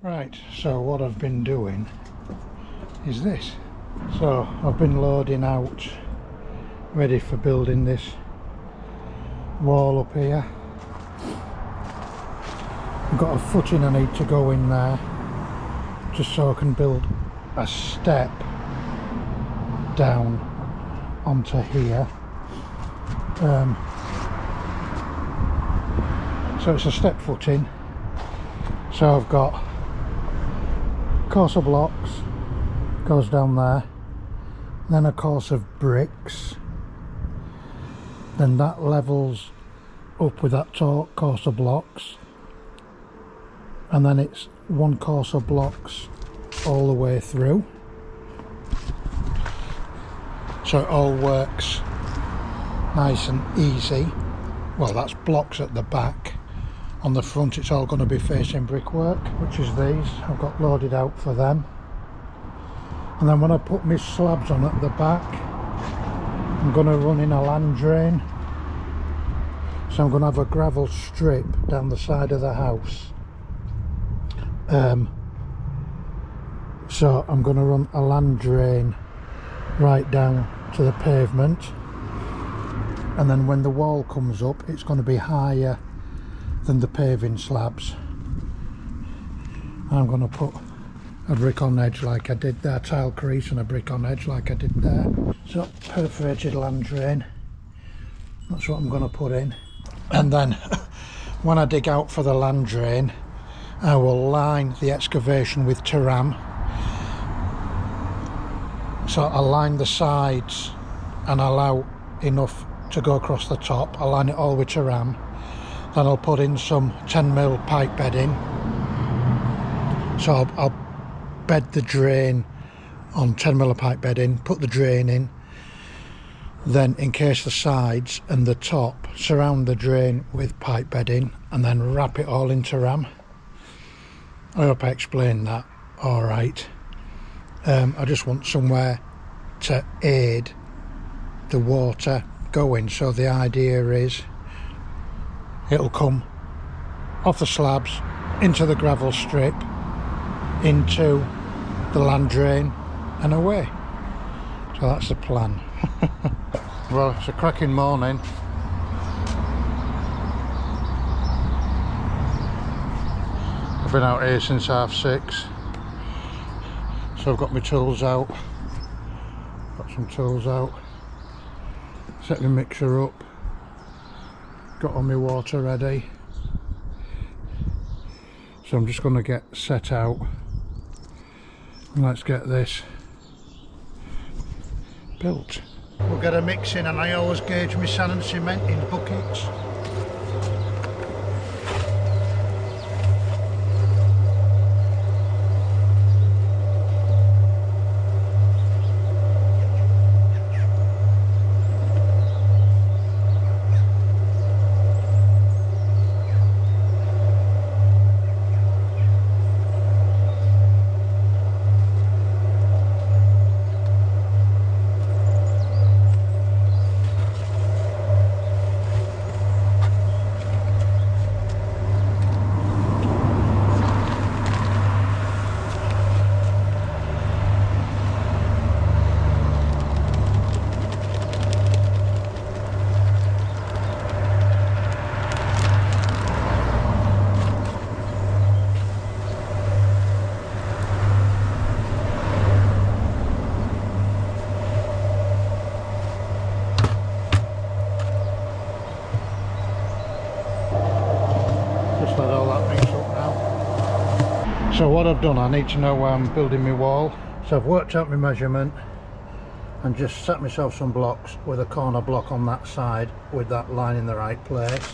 Right, so what I've been doing is this. So I've been loading out, ready for building this wall up here. I've got a footing I need to go in there, just so I can build a step down onto here. So it's a step footing. So I've got a course of blocks, goes down there, then a course of bricks, then that levels up with that course of blocks, and then it's one course of blocks all the way through. So it all works nice and easy. Well, that's blocks at the back. On the front it's all going to be facing brickwork, which is these. I've got loaded out for them. And then when I put my slabs on at the back, I'm going to run in a land drain. So I'm going to have a gravel strip down the side of the house. So I'm going to run a land drain right down to the pavement, and then when the wall comes up it's going to be higher than the paving slabs. I'm going to put a brick on edge like I did there, tile crease and a brick on edge like I did there. So perforated land drain, that's what I'm going to put in. And then when I dig out for the land drain, I will line the excavation with Taram. So I'll line the sides and allow enough to go across the top. I'll line it all with Taram. Then I'll put in some 10mm pipe bedding. So I'll bed the drain on 10mm pipe bedding, put the drain in, then encase the sides and the top, surround the drain with pipe bedding, and then wrap it all in Taram. I hope I explained that alright. I just want somewhere to aid the water going, so the idea is it'll come off the slabs into the gravel strip, into the land drain and away. So that's the plan. Well, it's a cracking morning. I've been out here since 6:30. So I've got my tools out, got some tools out, set my mixer up, got all my water ready. So I'm just going to get set out and let's get this built. We'll get a mix in, and I always gauge my sand and cement in buckets. So what I've done, I need to know where I'm building my wall. So I've worked out my measurement and just set myself some blocks with a corner block on that side with that line in the right place.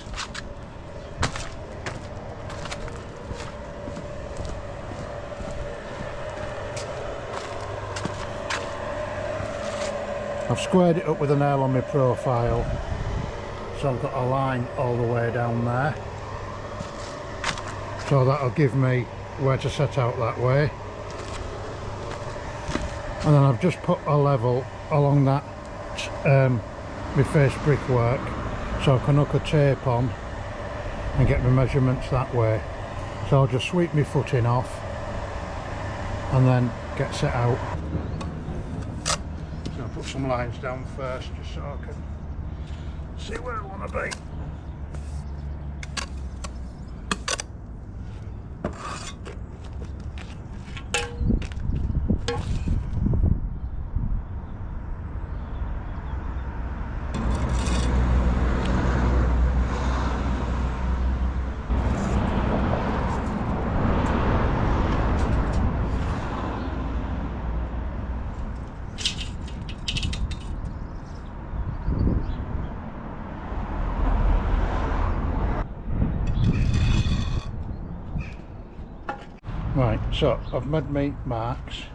I've squared it up with a nail on my profile, so I've got a line all the way down there. So that'll give me where to set out that way, and then I've just put a level along that my face brickwork, so I can hook a tape on and get my measurements that way. So I'll just sweep my footing off and then gets it out. So I'll put some lines down first just so I can see where I want to be. Right, so I've made my marks.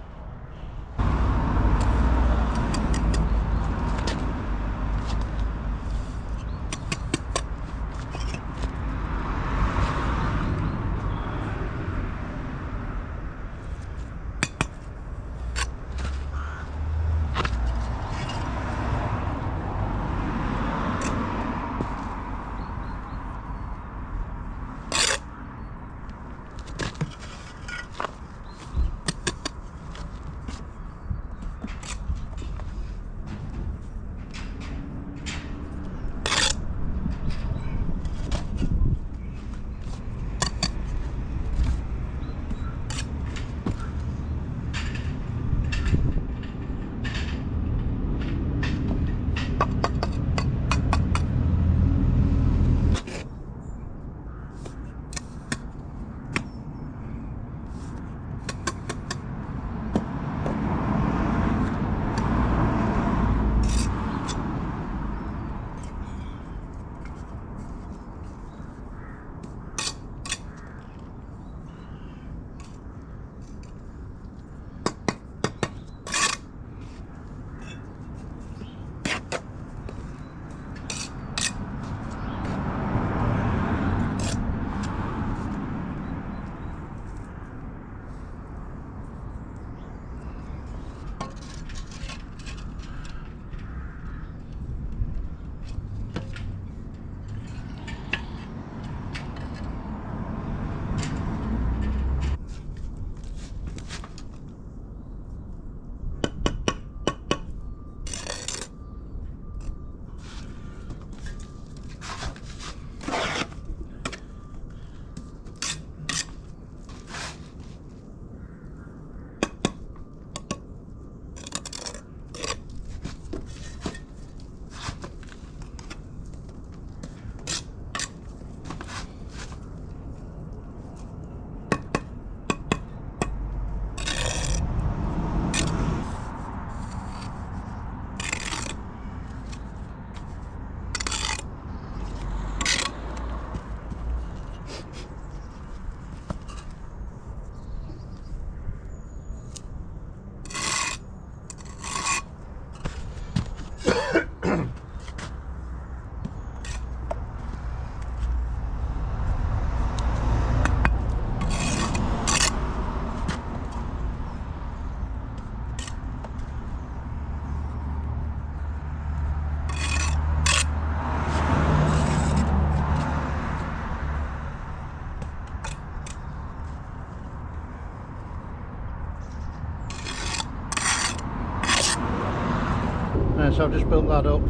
So I've just built that up.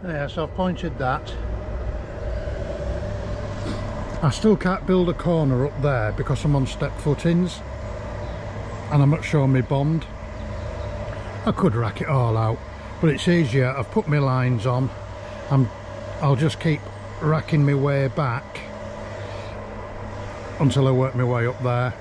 Yeah, so I've pointed that. I still can't build a corner up there because I'm on step footings and I'm not showing my bond. I could rack it all out, but it's easier. I've put my lines on. I'll just keep racking my way back until I work my way up there.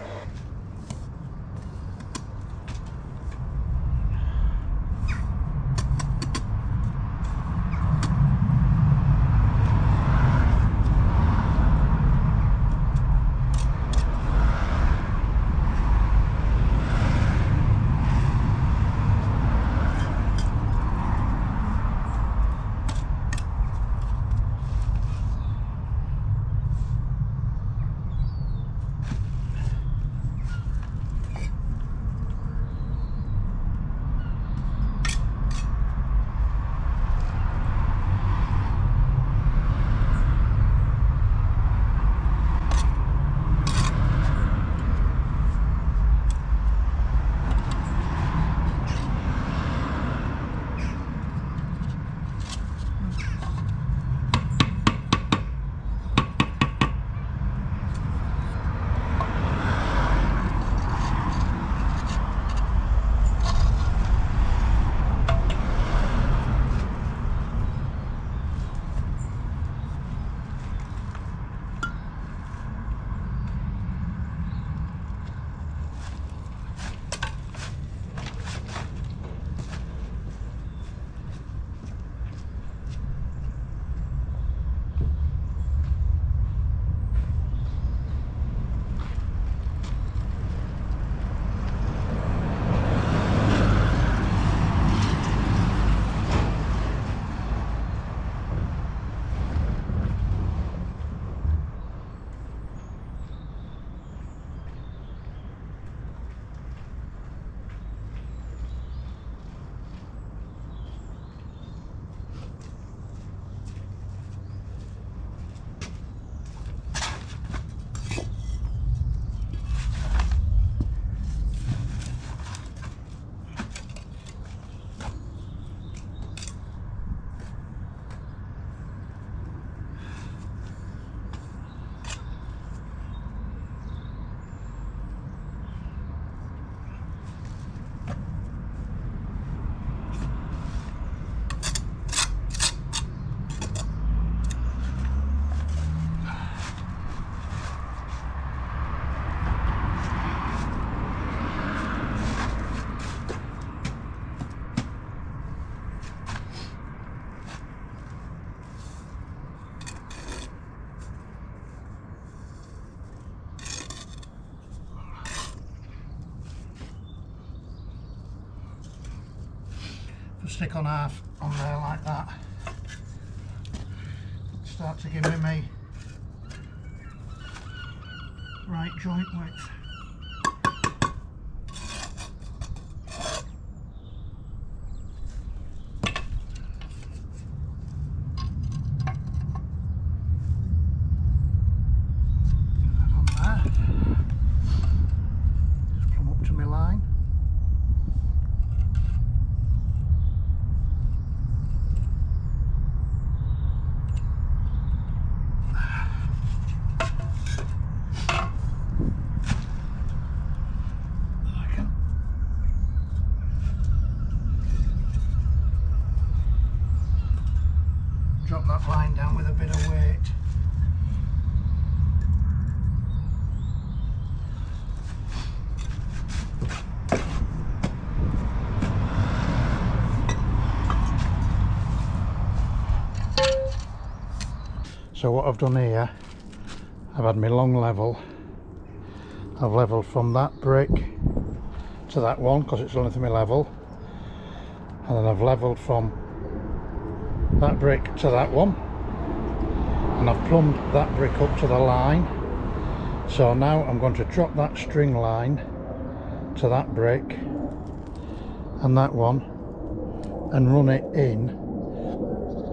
Stick on half on there like that. Start to give me right joint width. On there. Just plumb up to my line. Drop that line down with a bit of weight. So what I've done here, I've had my long level. I've levelled from that brick to that one because it's only to my level, and then I've levelled from that brick to that one, and I've plumbed that brick up to the line. So now I'm going to drop that string line to that brick and that one and run it in,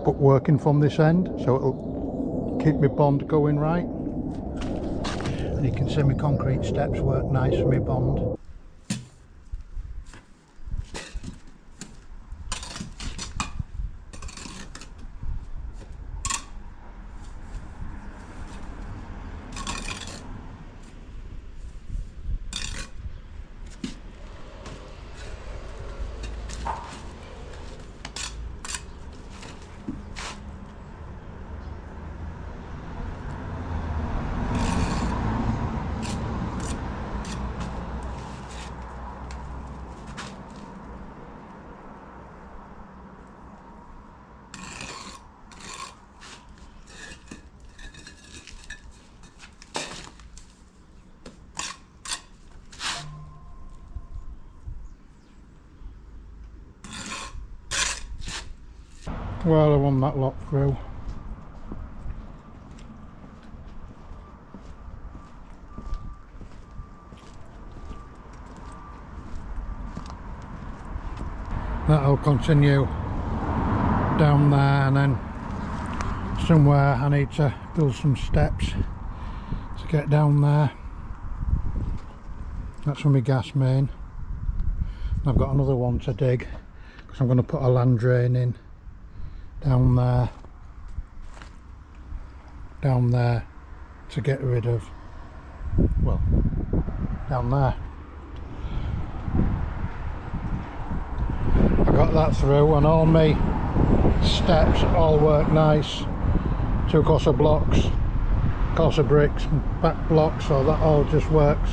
but working from this end, so it'll keep my bond going right. And you can see my concrete steps work nice for my bond. Well, I want that lot through. That'll continue down there, and then somewhere I need to build some steps to get down there. That's from my gas main. I've got another one to dig because I'm going to put a land drain in down there to get rid of, well, down there. I got that through, and all my steps all work nice. 2 course of blocks, course of bricks, back blocks, so that all just works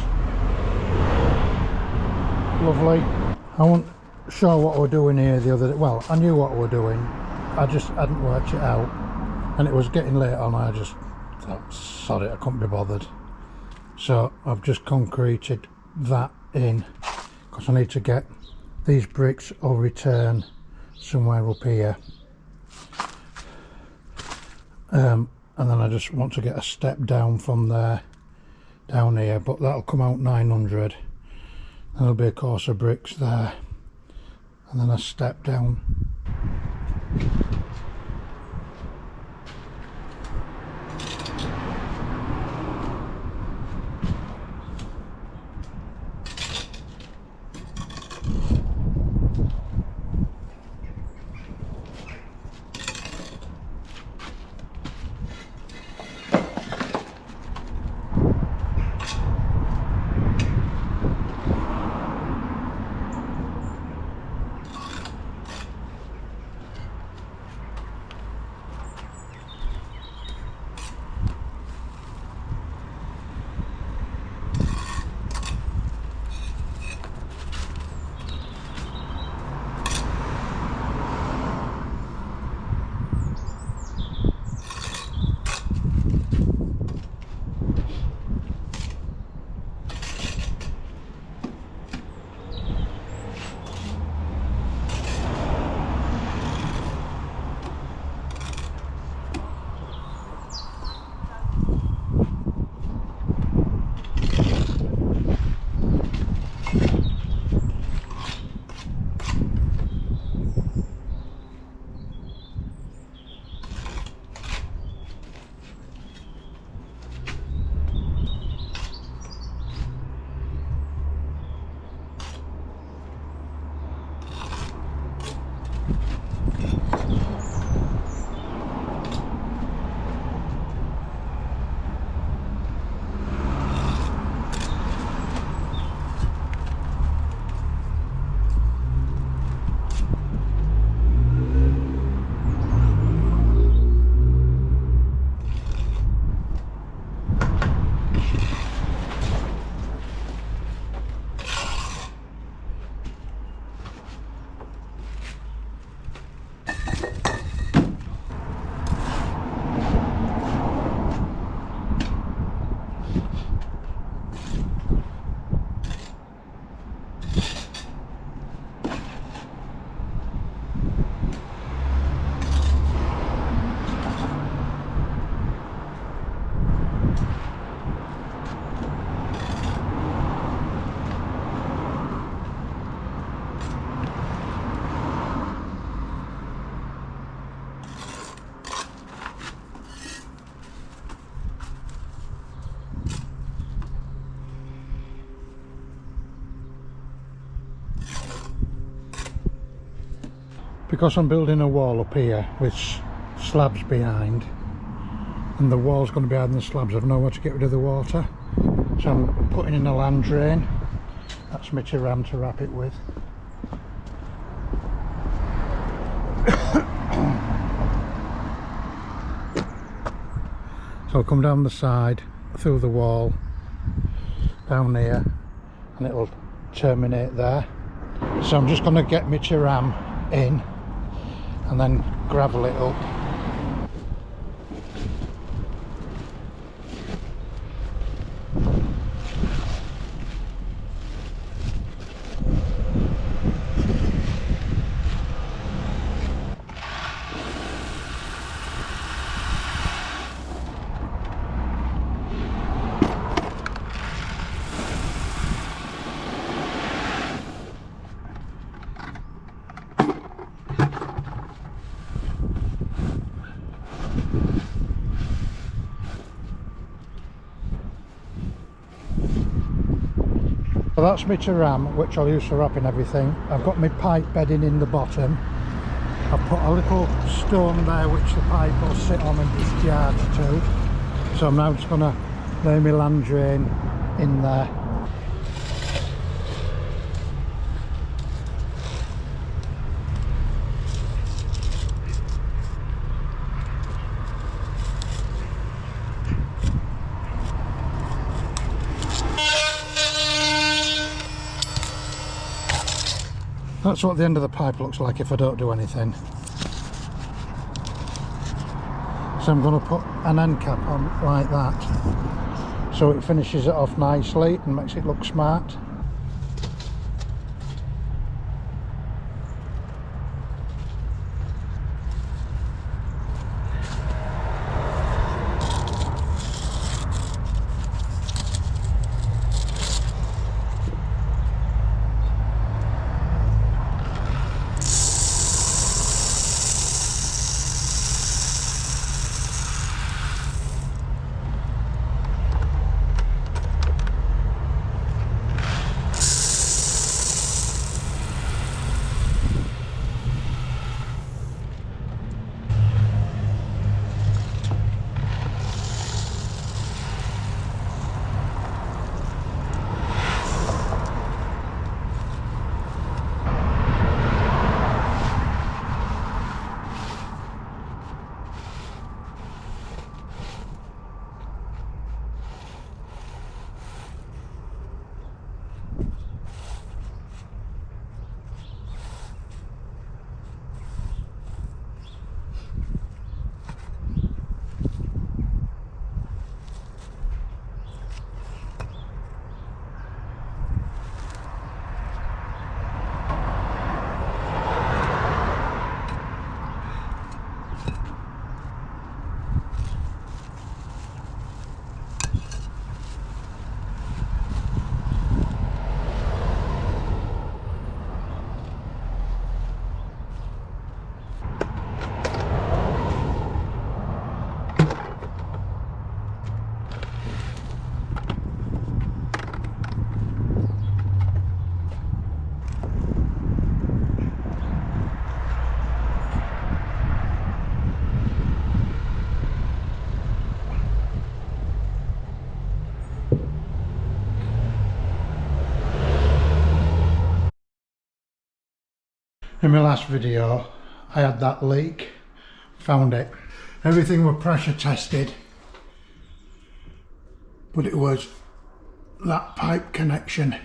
lovely. I wasn't sure what we're doing here the other day. Well, I knew what we're doing, I just hadn't worked it out, and it was getting late on. I just thought, sod it, I couldn't be bothered. So I've just concreted that in because I need to get these bricks or return somewhere up here, and then I just want to get a step down from there down here, but that'll come out 900. There'll be a course of bricks there, and then a step down. Because I'm building a wall up here with slabs behind, and the wall's going to be behind the slabs, I've nowhere to get rid of the water, so I'm putting in a land drain. That's my ram to wrap it with. So I'll come down the side through the wall down here, and it'll terminate there. So I'm just going to get my ram in and then gravel it up. So that's my ram, which I'll use for wrapping everything. I've got my pipe bedding in the bottom. I've put a little stone there which the pipe will sit on and discharge to. So I'm now just going to lay my land drain in there. That's what the end of the pipe looks like if I don't do anything. So I'm going to put an end cap on like that, so it finishes it off nicely and makes it look smart. In my last video I had that leak, found it. Everything was pressure tested, but it was that pipe connection